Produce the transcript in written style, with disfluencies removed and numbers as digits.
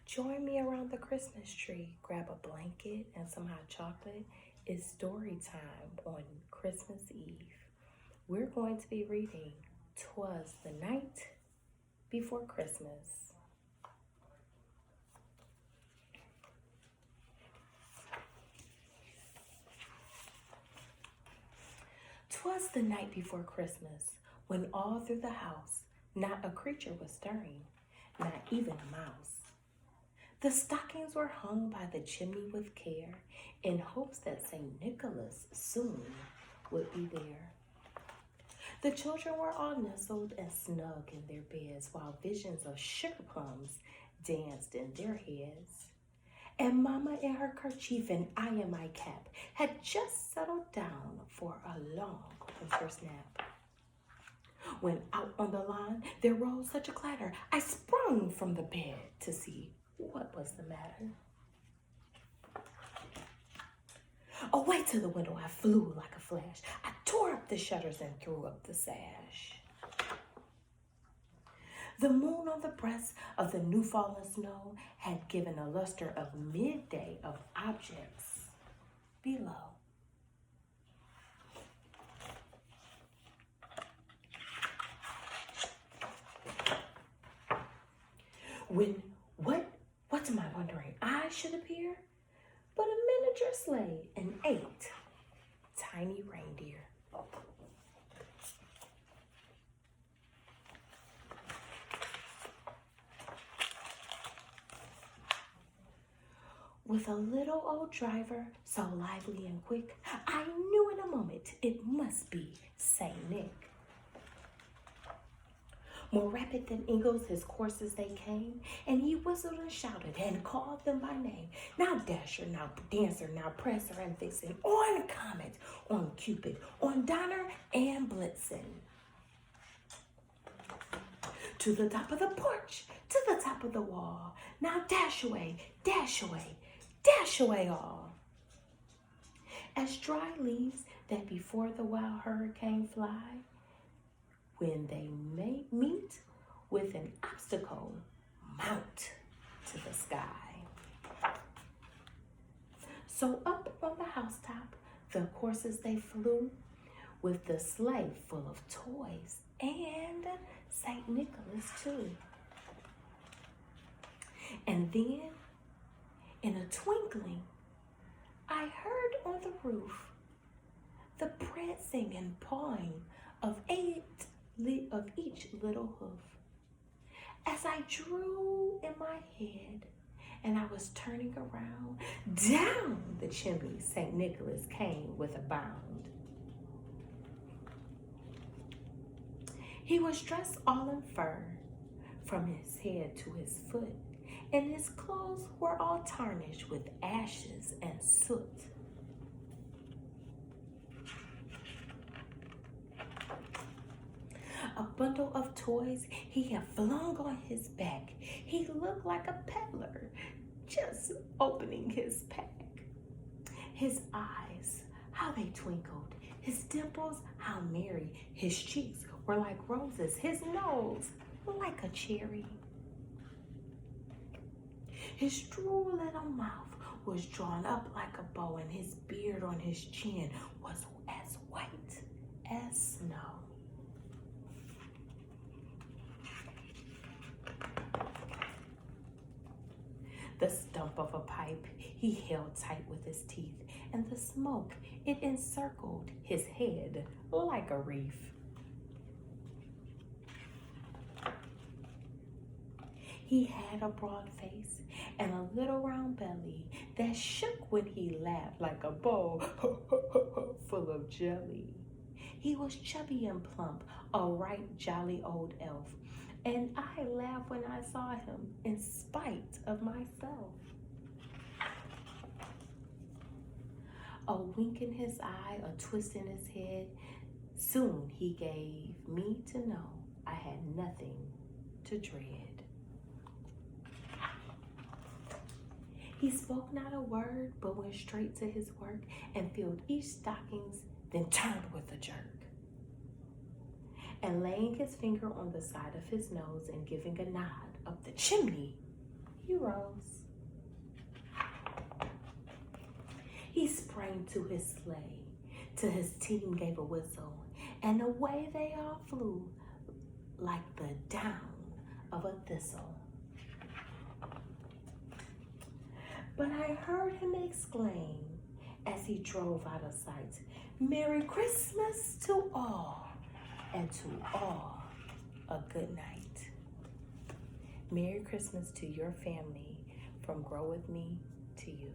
Join me around the Christmas tree. Grab a blanket and some hot chocolate. It's story time on Christmas Eve. We're going to be reading 'Twas the Night Before Christmas. 'Twas the night before Christmas, when all through the house not a creature was stirring, not even a mouse. The stockings were hung by the chimney with care, in hopes that St. Nicholas soon would be there. The children were all nestled and snug in their beds, while visions of sugar plums danced in their heads. And Mama in her kerchief and I in my cap had just settled down for a long winter's nap. When out on the lawn there rose such a clatter, I sprung from the bed to see what was the matter. Away to the window I flew like a flash. I tore up the shutters and threw up the sash. The moon on the breast of the new fallen snow had given a luster of midday of objects below. When what to my wondering eyes should appear but a miniature sleigh and 8 tiny reindeer. With a little old driver, so lively and quick, I knew in a moment it must be Saint Nick. More rapid than eagles, his coursers they came, and he whistled and shouted and called them by name. Now Dasher, now Dancer, now Prancer and Vixen, on Comet, on Cupid, on Donner and Blitzen. To the top of the porch, to the top of the wall, now dash away, dash away, dash away all. As dry leaves that before the wild hurricane fly, when they may meet with an obstacle, mount to the sky. So up on the housetop, the coursers they flew, with the sleigh full of toys and St. Nicholas too. And then, in a twinkling, I heard on the roof the prancing and pawing of each little hoof. As I drew in my head and I was turning around, down the chimney St. Nicholas came with a bound. He was dressed all in fur from his head to his foot, and his clothes were all tarnished with ashes and soot. A bundle of toys he had flung on his back. He looked like a peddler just opening his pack. His eyes, how they twinkled. His dimples, how merry. His cheeks were like roses. His nose, like a cherry. His droll little mouth was drawn up like a bow, and his beard on his chin was as white as snow. The stump of a pipe he held tight with his teeth, and the smoke, it encircled his head like a wreath. He had a broad face and a little round belly that shook when he laughed like a bowl full of jelly. He was chubby and plump, a right jolly old elf, and I laughed when I saw him in spite of myself. A wink in his eye, a twist in his head, soon he gave me to know I had nothing to dread. He spoke not a word, but went straight to his work and filled each stockings, then turned with a jerk. And laying his finger on the side of his nose and giving a nod up the chimney, he rose. He sprang to his sleigh, till his team gave a whistle, and away they all flew like the down of a thistle. But I heard him exclaim as he drove out of sight, "Merry Christmas to all, and to all a good night." Merry Christmas to your family from Grow With Me to you.